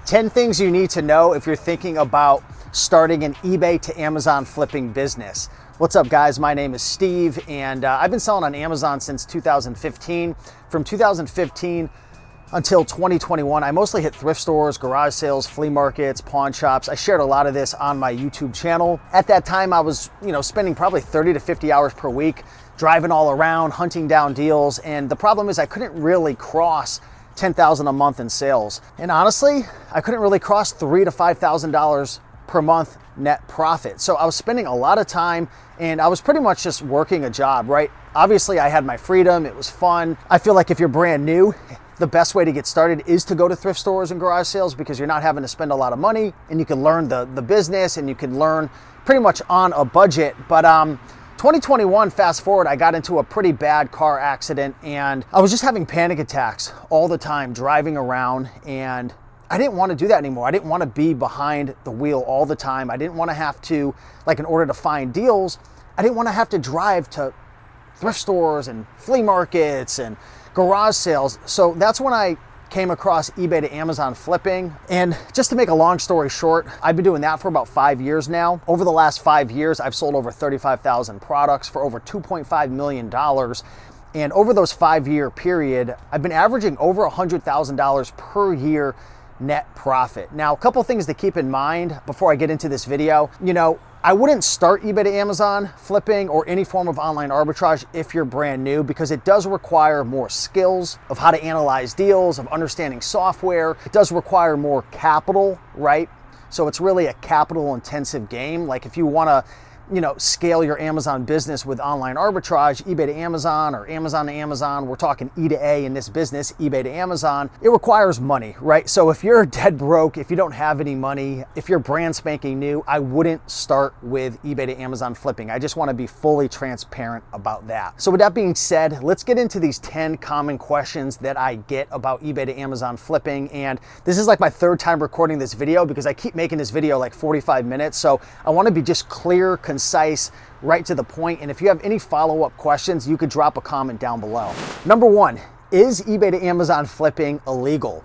10 things you need to know if you're thinking about starting an eBay to Amazon flipping business. What's up, guys? My name is Steve, and I've been selling on Amazon since 2015. From 2015 until 2021, I mostly hit thrift stores, garage sales, flea markets, pawn shops. I shared a lot of this on my YouTube channel. At that time, I was, spending probably 30 to 50 hours per week, driving all around, hunting down deals. And the problem is I couldn't really cross $10,000 a month in sales. And honestly, I couldn't really cross $3,000 to $5,000 per month net profit. So I was spending a lot of time and I was pretty much just working a job, right? Obviously I had my freedom, it was fun. I feel like if you're brand new, the best way to get started is to go to thrift stores and garage sales because you're not having to spend a lot of money and you can learn the business and you can learn pretty much on a budget. But 2021, fast forward, I got into a pretty bad car accident and I was just having panic attacks all the time driving around, and I didn't want to do that anymore. I didn't want to be behind the wheel all the time. I didn't want to have to, in order to find deals, I didn't want to have to drive to thrift stores and flea markets and garage sales. So that's when I came across eBay to Amazon flipping. And just to make a long story short, I've been doing that for about 5 years now. Over the last 5 years, I've sold over 35,000 products for over $2.5 million. And over those 5-year period, I've been averaging over $100,000 per year net profit. Now, a couple things to keep in mind before I get into this video. I wouldn't start eBay to Amazon flipping or any form of online arbitrage if you're brand new, because it does require more skills of how to analyze deals, of understanding software. It does require more capital, right? So it's really a capital intensive game. Like if you want to scale your Amazon business with online arbitrage, eBay to Amazon or Amazon to Amazon, we're talking E to A in this business, eBay to Amazon, it requires money, right? So if you're dead broke, if you don't have any money, if you're brand spanking new, I wouldn't start with eBay to Amazon flipping. I just want to be fully transparent about that. So with that being said, let's get into these 10 common questions that I get about eBay to Amazon flipping. And this is like my third time recording this video because I keep making this video like 45 minutes. So I want to be just clear, concise, right to the point. And if you have any follow-up questions, you could drop a comment down below. Number one, is eBay to Amazon flipping illegal?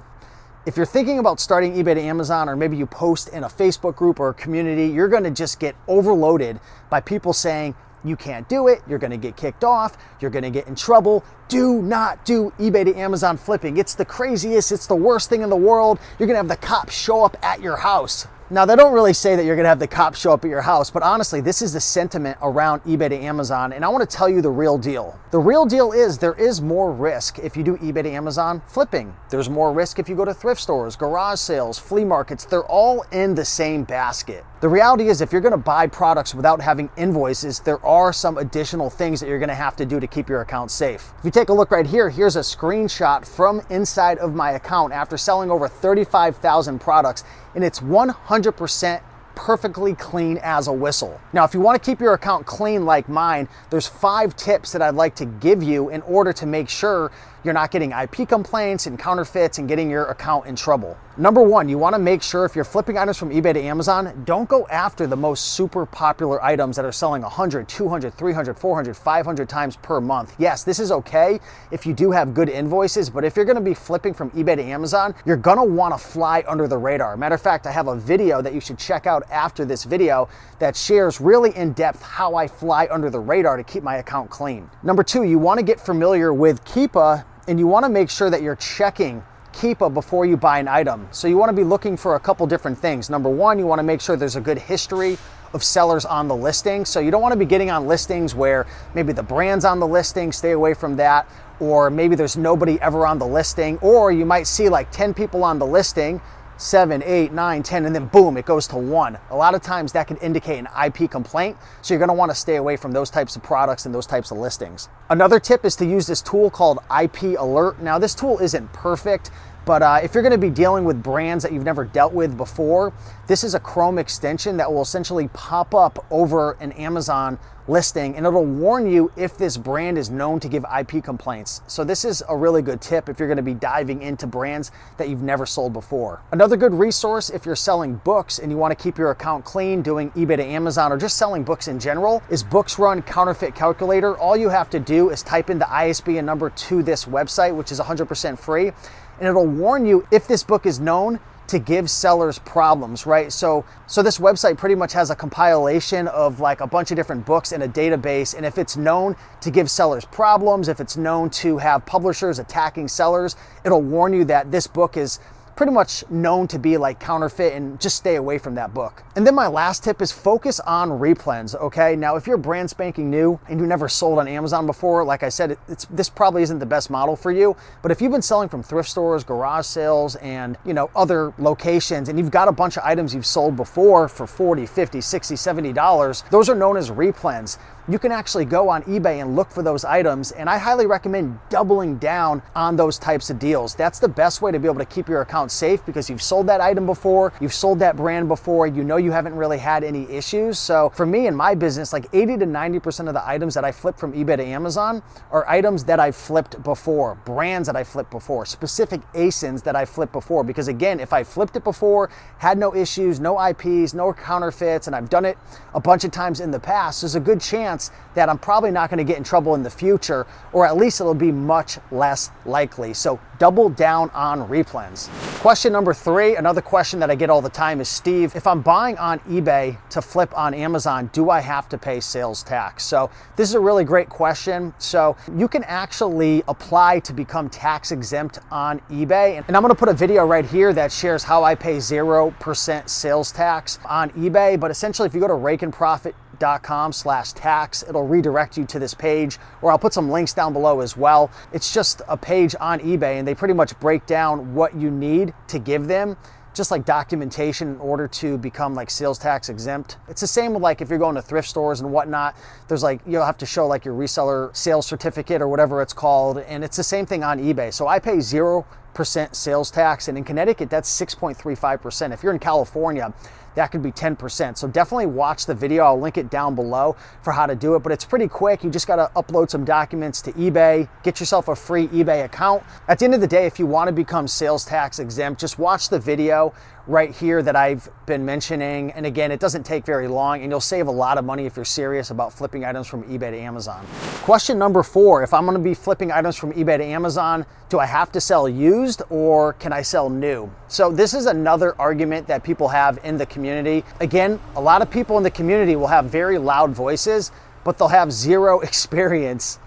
If you're thinking about starting eBay to Amazon, or maybe you post in a Facebook group or a community, you're going to just get overloaded by people saying, you can't do it, you're going to get kicked off, you're going to get in trouble. Do not do eBay to Amazon flipping. It's the craziest, it's the worst thing in the world. You're going to have the cops show up at your house. Now, they don't really say that you're gonna have the cops show up at your house, but honestly, this is the sentiment around eBay to Amazon, and I wanna tell you the real deal. The real deal is there is more risk if you do eBay to Amazon flipping. There's more risk if you go to thrift stores, garage sales, flea markets. They're all in the same basket. The reality is if you're gonna buy products without having invoices, there are some additional things that you're gonna have to do to keep your account safe. If you take a look right here, here's a screenshot from inside of my account after selling over 35,000 products, and it's 100% perfectly clean as a whistle. Now, if you want to keep your account clean like mine, there's 5 tips that I'd like to give you in order to make sure you're not getting IP complaints and counterfeits and getting your account in trouble. Number one, you want to make sure if you're flipping items from eBay to Amazon, don't go after the most super popular items that are selling 100, 200, 300, 400, 500 times per month. Yes, this is okay if you do have good invoices, but if you're going to be flipping from eBay to Amazon, you're going to want to fly under the radar. Matter of fact, I have a video that you should check out after this video that shares really in depth how I fly under the radar to keep my account clean. Number two, you want to get familiar with Keepa, and you want to make sure that you're checking Keepa before you buy an item. So you want to be looking for a couple different things. Number one, you want to make sure there's a good history of sellers on the listing. So you don't want to be getting on listings where maybe the brand's on the listing, stay away from that. Or maybe there's nobody ever on the listing, or you might see like 10 people on the listing, 7, 8, 9, 10, and then boom, it goes to 1. A lot of times that could indicate an IP complaint, so you're gonna wanna stay away from those types of products and those types of listings. Another tip is to use this tool called IP Alert. Now, this tool isn't perfect, but if you're gonna be dealing with brands that you've never dealt with before, this is a Chrome extension that will essentially pop up over an Amazon listing, and it'll warn you if this brand is known to give IP complaints. So this is a really good tip if you're gonna be diving into brands that you've never sold before. Another good resource if you're selling books and you wanna keep your account clean, doing eBay to Amazon, or just selling books in general, is Books Run Counterfeit Calculator. All you have to do is type in the ISBN number to this website, which is 100% free, and it'll warn you if this book is known to give sellers problems, right? So this website pretty much has a compilation of like a bunch of different books in a database. And if it's known to give sellers problems, if it's known to have publishers attacking sellers, it'll warn you that this book is pretty much known to be like counterfeit, and just stay away from that book. And then my last tip is focus on replens, okay? Now, if you're brand spanking new and you never sold on Amazon before, like I said, this probably isn't the best model for you. But if you've been selling from thrift stores, garage sales, and other locations, and you've got a bunch of items you've sold before for $40, $50, $60, $70, those are known as replens. You can actually go on eBay and look for those items, and I highly recommend doubling down on those types of deals. That's the best way to be able to keep your account safe, because you've sold that item before, you've sold that brand before, you haven't really had any issues. So for me in my business, like 80 to 90% of the items that I flip from eBay to Amazon are items that I've flipped before, brands that I flipped before, specific ASINs that I flipped before. Because again, if I flipped it before, had no issues, no IPs, no counterfeits, and I've done it a bunch of times in the past, there's a good chance that I'm probably not going to get in trouble in the future, or at least it'll be much less likely. So double down on replens. Question number 3, another question that I get all the time is, Steve, if I'm buying on eBay to flip on Amazon, do I have to pay sales tax? So this is a really great question. So you can actually apply to become tax exempt on eBay. And I'm going to put a video right here that shares how I pay 0% sales tax on eBay. But essentially, if you go to rakeandprofit.com/tax, it'll redirect you to this page, or I'll put some links down below as well. It's just a page on eBay, and they pretty much break down what you need to give them, just like documentation, in order to become like sales tax exempt. It's the same with like if you're going to thrift stores and whatnot, there's like, you'll have to show like your reseller sales certificate or whatever it's called. And it's the same thing on eBay. So I pay 0% sales tax, and in Connecticut, that's 6.35%. If you're in California, that could be 10%. So definitely watch the video. I'll link it down below for how to do it, but it's pretty quick. You just got to upload some documents to eBay, get yourself a free eBay account. At the end of the day, if you want to become sales tax exempt, just watch the video right here that I've been mentioning. And again, it doesn't take very long, and you'll save a lot of money if you're serious about flipping items from eBay to Amazon. Question number 4, if I'm going to be flipping items from eBay to Amazon, do I have to sell used or can I sell new? So this is another argument that people have in the community. Again, a lot of people in the community will have very loud voices, but they'll have zero experience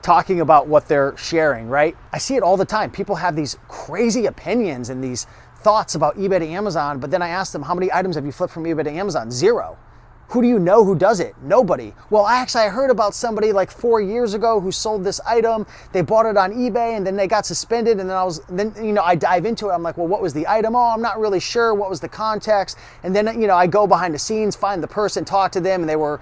talking about what they're sharing, right? I see it all the time. People have these crazy opinions and these thoughts about eBay to Amazon, but then I ask them, how many items have you flipped from eBay to Amazon? 0. Who do you know who does it? Nobody. Well, actually, I heard about somebody like 4 years ago who sold this item. They bought it on eBay and then they got suspended. And then I dive into it. I'm like, well, what was the item? Oh, I'm not really sure. What was the context? And then, I go behind the scenes, find the person, talk to them, and they were,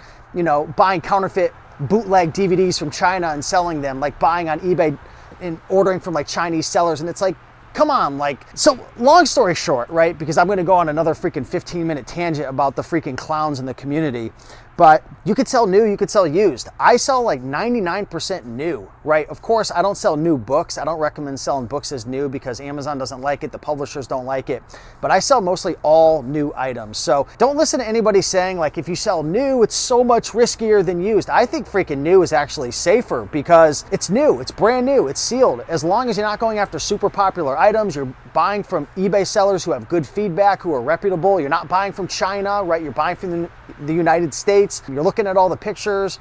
buying counterfeit bootleg DVDs from China and selling them, like buying on eBay and ordering from like Chinese sellers. And it's like, come on, so long story short, right? Because I'm going to go on another freaking 15-minute tangent about the freaking clowns in the community. But you could sell new, you could sell used. I sell like 99% new, right? Of course, I don't sell new books. I don't recommend selling books as new because Amazon doesn't like it. The publishers don't like it. But I sell mostly all new items. So don't listen to anybody saying like, if you sell new, it's so much riskier than used. I think freaking new is actually safer because it's new, it's brand new, it's sealed. As long as you're not going after super popular items, you're buying from eBay sellers who have good feedback, who are reputable. You're not buying from China, right? You're buying from the United States. You're looking at all the pictures.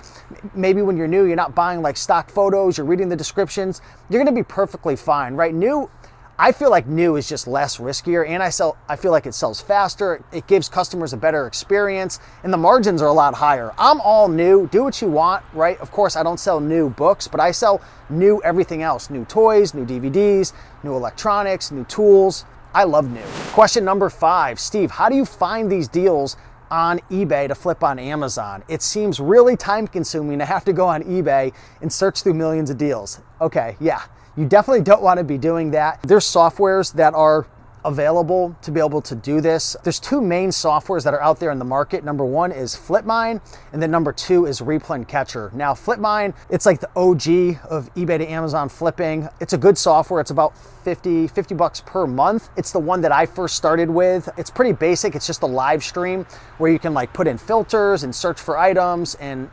Maybe when you're new, you're not buying like stock photos. You're reading the descriptions. You're going to be perfectly fine, right? New, I feel like new is just less riskier, and I feel like it sells faster. It gives customers a better experience, and the margins are a lot higher. I'm all new. Do what you want, right? Of course, I don't sell new books, but I sell new everything else. New toys, new DVDs, new electronics, new tools. I love new. Question number 5, Steve, how do you find these deals on eBay to flip on Amazon? It seems really time consuming to have to go on eBay and search through millions of deals. Okay, yeah, you definitely don't want to be doing that. There's softwares that are available to be able to do this. There's 2 main softwares that are out there in the market. Number 1 is Flipmine, and then number 2 is Replen Catcher. Now, Flipmine, it's like the OG of eBay to Amazon flipping. It's a good software. It's about $50 per month. It's the one that I first started with. It's pretty basic. It's just a live stream where you can like put in filters and search for items and,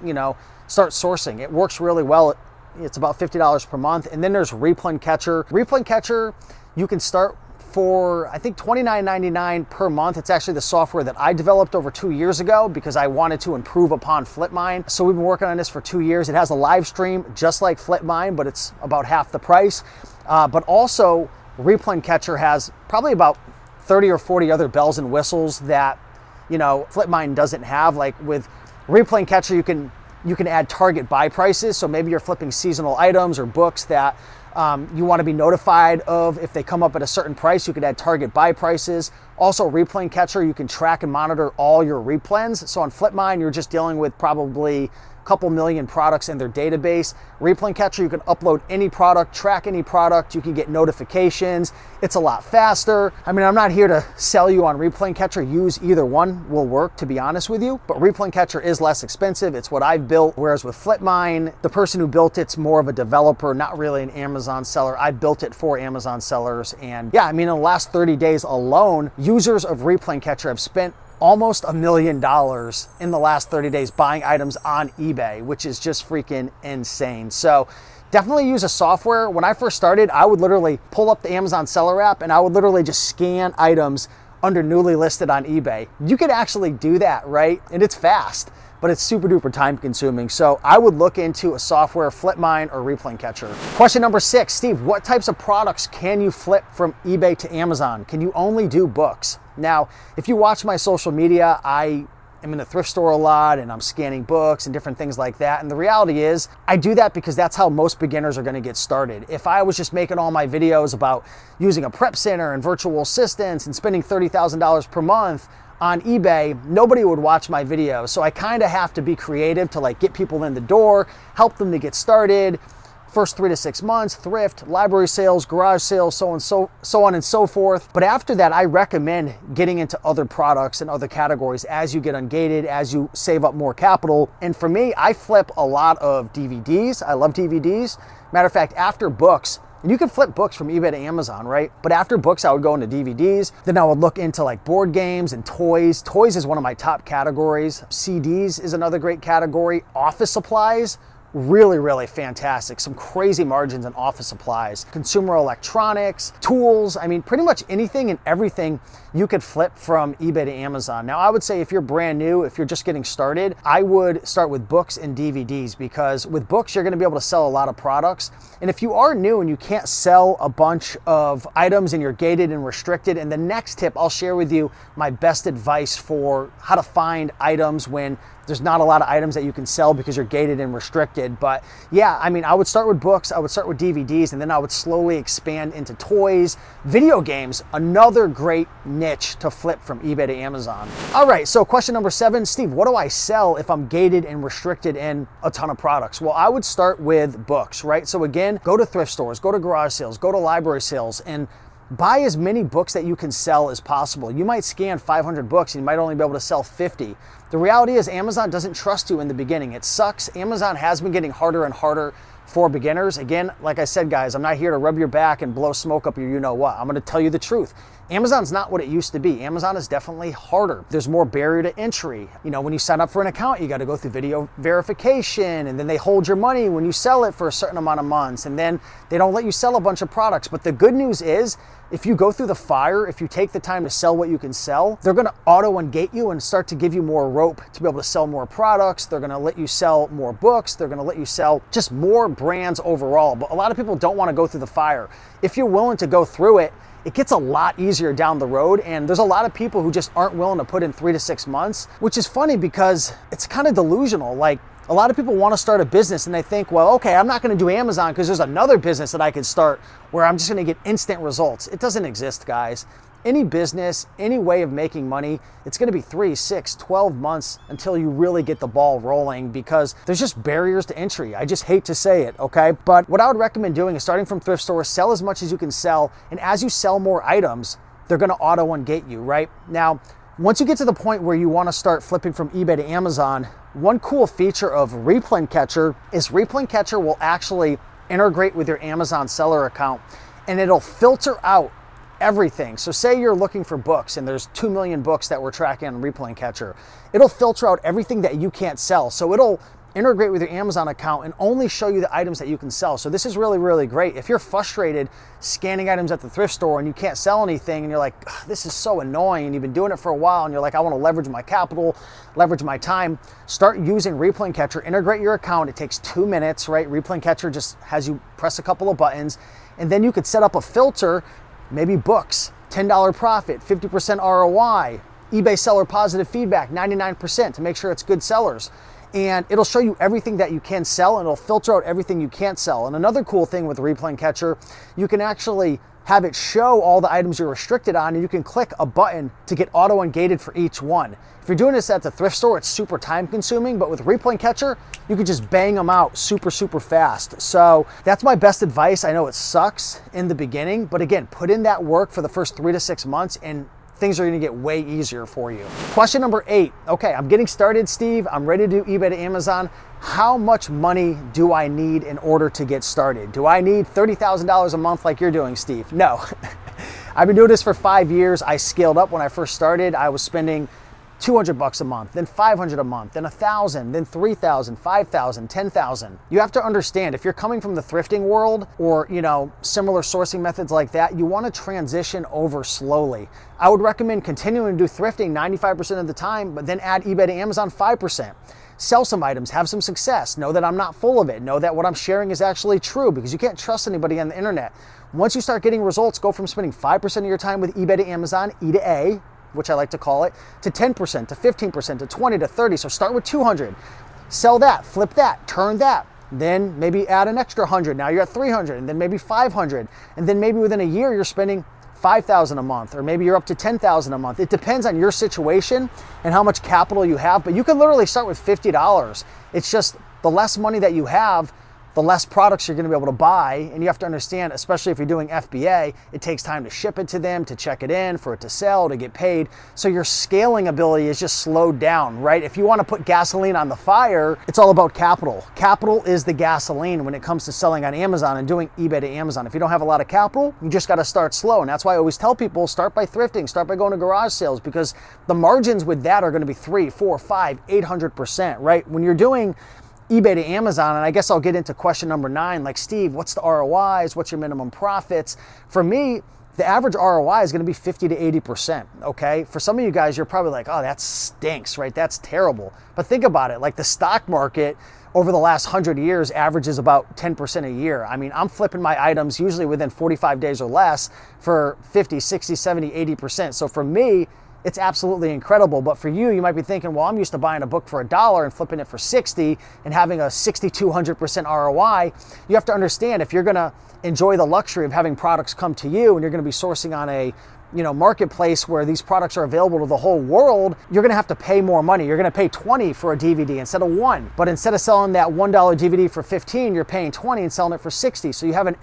start sourcing. It works really well. It's about $50 per month. And then there's Replen Catcher. Replen Catcher, you can start for, I think, $29.99 per month. It's actually the software that I developed over 2 years ago because I wanted to improve upon Flipmine. So we've been working on this for 2 years. It has a live stream just like Flipmine, but it's about half the price. But also, Replane Catcher has probably about 30 or 40 other bells and whistles that, you know, Flipmine doesn't have. Like with Replane Catcher, you can add target buy prices. So maybe you're flipping seasonal items or books that you want to be notified of. If they come up at a certain price, you could add target buy prices. Also, Replane Catcher, you can track and monitor all your replens. So on Flipmine, you're just dealing with probably a couple million products in their database. Replane Catcher, you can upload any product, track any product, you can get notifications. It's a lot faster. I mean, I'm not here to sell you on Replane Catcher. Use either one, will work, to be honest with you. But Replane Catcher is less expensive. It's what I've built. Whereas with Flipmine, the person who built it's more of a developer, not really an Amazon seller. I built it for Amazon sellers. And yeah, I mean, in the last 30 days alone, users of Replane Catcher have spent almost $1 million in the last 30 days buying items on eBay, which is just freaking insane. So definitely use a software. When I first started, I would literally pull up the Amazon seller app and I would literally just scan items under newly listed on eBay. You could actually do that, right? And it's fast, but it's super duper time consuming. So I would look into a software, Flipmine or Replane Catcher. Question number 6, Steve, what types of products can you flip from eBay to Amazon? Can you only do books? Now, if you watch my social media, I am in the thrift store a lot and I'm scanning books and different things like that. And the reality is I do that because that's how most beginners are going to get started. If I was just making all my videos about using a prep center and virtual assistants and spending $30,000 per month on eBay, nobody would watch my videos. So I kind of have to be creative to like get people in the door, help them to get started. First 3 to 6 months, thrift, library sales, garage sales, so on and so forth. But after that, I recommend getting into other products and other categories as you get ungated, as you save up more capital. And for me, I flip a lot of DVDs. I love DVDs. Matter of fact, after books, and you can flip books from eBay to Amazon, right? But after books, I would go into DVDs. Then I would look into like board games and toys. Toys is one of my top categories. CDs is another great category. Office supplies, really, really fantastic. Some crazy margins in office supplies. Consumer electronics, tools, I mean, pretty much anything and everything you could flip from eBay to Amazon. Now, I would say if you're brand new, if you're just getting started, I would start with books and DVDs because with books, you're gonna be able to sell a lot of products. And if you are new and you can't sell a bunch of items and you're gated and restricted, and the next tip, I'll share with you my best advice for how to find items when there's not a lot of items that you can sell because you're gated and restricted. But yeah, I mean, I would start with books, I would start with DVDs, and then I would slowly expand into toys. Video games, another great niche to flip from eBay to Amazon. All right, so question number 7, Steve, what do I sell if I'm gated and restricted in a ton of products? Well, I would start with books, right? So again, go to thrift stores, go to garage sales, go to library sales, and buy as many books that you can sell as possible. You might scan 500 books and you might only be able to sell 50. The reality is Amazon doesn't trust you in the beginning. It sucks. Amazon has been getting harder and harder for beginners. Again, like I said, guys, I'm not here to rub your back and blow smoke up your you-know-what. I'm gonna tell you the truth. Amazon's not what it used to be. Amazon is definitely harder. There's more barrier to entry. You know, when you sign up for an account, you gotta go through video verification, and then they hold your money when you sell it for a certain amount of months, and then they don't let you sell a bunch of products. But the good news is, if you go through the fire, if you take the time to sell what you can sell, they're gonna auto-ungate you and start to give you more rope to be able to sell more products. They're gonna let you sell more books. They're gonna let you sell just more brands overall. But a lot of people don't wanna go through the fire. If you're willing to go through it, it gets a lot easier down the road, and there's a lot of people who just aren't willing to put in 3 to 6 months, which is funny because it's kind of delusional. Like, a lot of people want to start a business and they think, well, okay, I'm not going to do Amazon because there's another business that I could start where I'm just going to get instant results. It doesn't exist, guys. Any business, any way of making money, it's going to be 3, 6, 12 months until you really get the ball rolling because there's just barriers to entry. I just hate to say it, okay? But what I would recommend doing is starting from thrift stores, sell as much as you can sell, and as you sell more items, they're going to auto-ungate you, right? Now, once you get to the point where you want to start flipping from eBay to Amazon, one cool feature of Replane Catcher is Replane Catcher will actually integrate with your Amazon seller account, and it'll filter out everything. So say you're looking for books and there's 2 million books that we're tracking on Replane Catcher. It'll filter out everything that you can't sell. So it'll integrate with your Amazon account and only show you the items that you can sell. So this is really, really great. If you're frustrated scanning items at the thrift store and you can't sell anything and you're like, this is so annoying, and you've been doing it for a while and you're like, I want to leverage my capital, leverage my time, start using Replane Catcher. Integrate your account. It takes 2 minutes, right? Replane Catcher just has you press a couple of buttons, and then you could set up a filter, maybe books, $10 profit, 50% ROI, eBay seller positive feedback, 99%, to make sure it's good sellers. And it'll show you everything that you can sell, and it'll filter out everything you can't sell. And another cool thing with Replane Catcher, you can actually have it show all the items you're restricted on, and you can click a button to get auto-ungated for each one. If you're doing this at the thrift store, it's super time consuming, but with Replane Catcher, you can just bang them out super, super fast. So that's my best advice. I know it sucks in the beginning, but again, put in that work for the first 3 to 6 months and things are gonna get way easier for you. Question number 8. Okay, I'm getting started, Steve. I'm ready to do eBay to Amazon. How much money do I need in order to get started? Do I need $30,000 a month like you're doing, Steve? No. I've been doing this for 5 years. I scaled up when I first started. I was spending $200 a month, then $500 a month, then $1,000, then $3,000, $5,000, $10,000. You have to understand, if you're coming from the thrifting world or, similar sourcing methods like that, you want to transition over slowly. I would recommend continuing to do thrifting 95% of the time, but then add eBay to Amazon 5%. Sell some items, have some success. Know that I'm not full of it. Know that what I'm sharing is actually true, because you can't trust anybody on the internet. Once you start getting results, go from spending 5% of your time with eBay to Amazon, E to A, which I like to call it, to 10%, to 15%, to 20, to 30. So start with 200, sell that, flip that, turn that, then maybe add an extra 100. Now you're at 300, and then maybe 500. And then maybe within a year, you're spending 5,000 a month, or maybe you're up to 10,000 a month. It depends on your situation and how much capital you have, but you can literally start with $50. It's just the less money that you have, the less products you're going to be able to buy. And you have to understand, especially if you're doing FBA, it takes time to ship it to them, to check it in, for it to sell, to get paid. So your scaling ability is just slowed down, right? If you want to put gasoline on the fire, it's all about capital. Capital is the gasoline when it comes to selling on Amazon and doing eBay to Amazon. If you don't have a lot of capital, you just got to start slow. And that's why I always tell people, start by thrifting, start by going to garage sales, because the margins with that are going to be 3, 4, 5, 800%, right? When you're doing eBay to Amazon, and I guess I'll get into question number 9, like, Steve, what's the ROIs? What's your minimum profits? For me, the average ROI is going to be 50 to 80%, okay? For some of you guys, you're probably like, oh, that stinks, right? That's terrible. But think about it, like the stock market over the last 100 years averages about 10% a year. I mean, I'm flipping my items usually within 45 days or less for 50, 60, 70, 80%. So for me, it's absolutely incredible. But for you, you might be thinking, well, I'm used to buying a book for $1 and flipping it for 60 and having a 6,200% ROI. You have to understand, if you're gonna enjoy the luxury of having products come to you and you're gonna be sourcing on a marketplace where these products are available to the whole world, you're gonna have to pay more money. You're gonna pay 20 for a DVD instead of 1. But instead of selling that $1 DVD for 15, you're paying 20 and selling it for 60. So you have a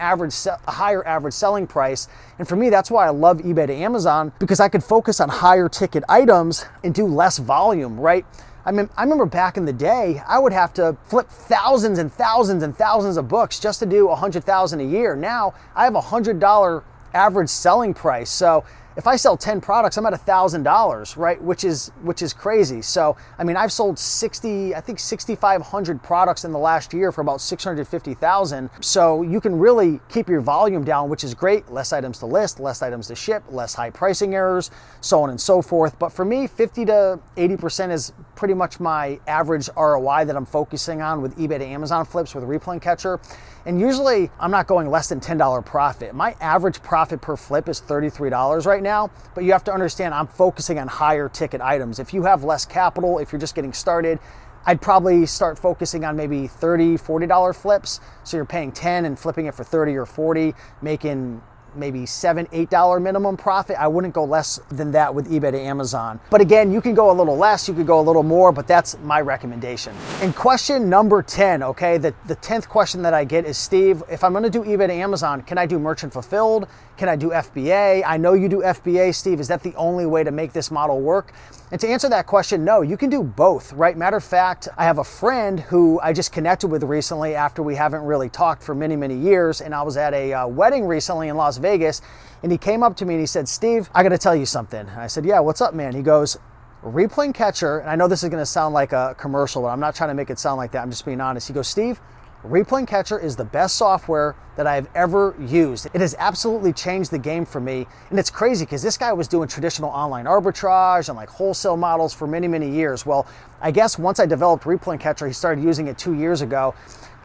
higher average selling price. And for me, that's why I love eBay to Amazon, because I could focus on higher ticket items and do less volume, right? I remember back in the day, I would have to flip thousands and thousands and thousands of books just to do 100,000 a year. Now I have $100 average selling price. So if I sell 10 products, I'm at $1,000, right? Which is crazy. So, I mean, I've sold 6,500 products in the last year for about 650,000. So you can really keep your volume down, which is great. Less items to list, less items to ship, less high pricing errors, so on and so forth. But for me, 50 to 80% is pretty much my average ROI that I'm focusing on with eBay to Amazon flips with Replane Catcher. And usually I'm not going less than $10 profit. My average profit per flip is $33 right now, but you have to understand, I'm focusing on higher ticket items. If you have less capital, if you're just getting started, I'd probably start focusing on maybe $30, $40 flips. So you're paying 10 and flipping it for 30 or 40, making maybe $7, $8 minimum profit. I wouldn't go less than that with eBay to Amazon. But again, you can go a little less, you could go a little more, but that's my recommendation. And question number 10, okay, the 10th question that I get is, Steve, if I'm gonna do eBay to Amazon, can I do merchant fulfilled? Can I do FBA? I know you do FBA, Steve. Is that the only way to make this model work? And to answer that question, no, you can do both, right? Matter of fact, I have a friend who I just connected with recently after we haven't really talked for many, many years. And I was at a wedding recently in Las Vegas, and he came up to me and he said, Steve, I gotta tell you something. And I said, yeah, what's up, man? He goes, Replane Catcher, and I know this is gonna sound like a commercial, but I'm not trying to make it sound like that, I'm just being honest. He goes, Steve, Replane Catcher is the best software that I've ever used. It has absolutely changed the game for me. And it's crazy because this guy was doing traditional online arbitrage and like wholesale models for many, many years. Well, I guess once I developed Replane Catcher, he started using it 2 years ago.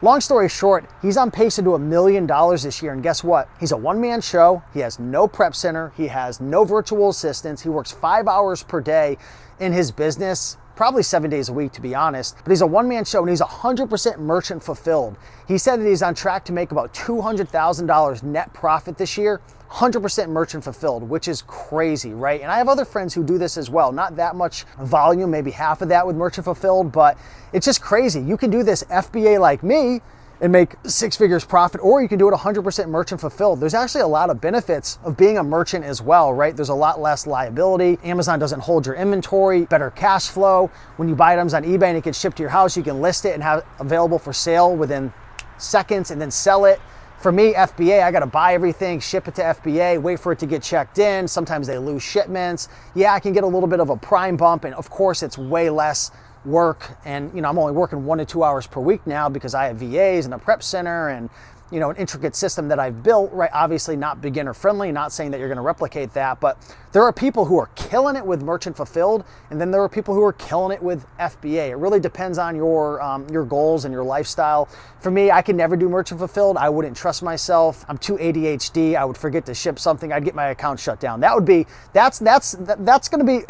Long story short, he's on pace to do $1 million this year. And guess what? He's a one-man show. He has no prep center. He has no virtual assistants. He works 5 hours per day in his business, probably 7 days a week, to be honest. But he's a one-man show and he's 100% merchant fulfilled. He said that he's on track to make about $200,000 net profit this year, 100% merchant fulfilled, which is crazy, right? And I have other friends who do this as well. Not that much volume, maybe half of that with merchant fulfilled, but it's just crazy. You can do this FBA like me and make 6 figures profit, or you can do it 100% merchant fulfilled. There's actually a lot of benefits of being a merchant as well, right? There's a lot less liability. Amazon doesn't hold your inventory, better cash flow. When you buy items on eBay and it gets shipped to your house, you can list it and have it available for sale within seconds and then sell it. For me, FBA, I gotta buy everything, ship it to FBA, wait for it to get checked in. Sometimes they lose shipments. Yeah, I can get a little bit of a prime bump, and of course it's way less work, and I'm only working 1 to 2 hours per week now because I have VAs and a prep center and an intricate system that I've built, right? Obviously not beginner friendly, not saying that you're going to replicate that, but there are people who are killing it with merchant fulfilled, and then there are people who are killing it with FBA. It really depends on your goals and your lifestyle. For me, I could never do merchant fulfilled. I wouldn't trust myself. I'm too ADHD. I would forget to ship something. I'd get my account shut down. That's going to be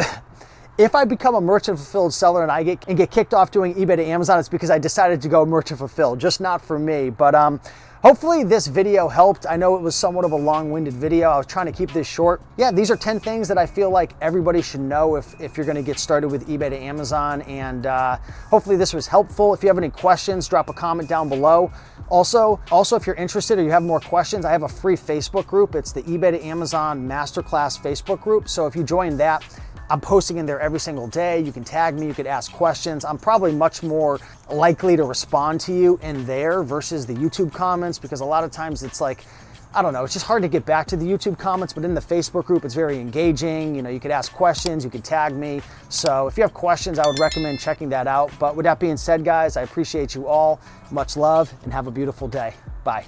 if I become a merchant fulfilled seller and I get kicked off doing eBay to Amazon, it's because I decided to go merchant fulfilled, just not for me. But hopefully this video helped. I know it was somewhat of a long-winded video. I was trying to keep this short. Yeah, these are 10 things that I feel like everybody should know if you're gonna get started with eBay to Amazon. And hopefully this was helpful. If you have any questions, drop a comment down below. Also, if you're interested or you have more questions, I have a free Facebook group. It's the eBay to Amazon Masterclass Facebook group. So if you join that, I'm posting in there every single day. You can tag me, you could ask questions. I'm probably much more likely to respond to you in there versus the YouTube comments, because a lot of times it's like, I don't know, it's just hard to get back to the YouTube comments, but in the Facebook group, it's very engaging. You could ask questions, you could tag me. So if you have questions, I would recommend checking that out. But with that being said, guys, I appreciate you all. Much love and have a beautiful day. Bye.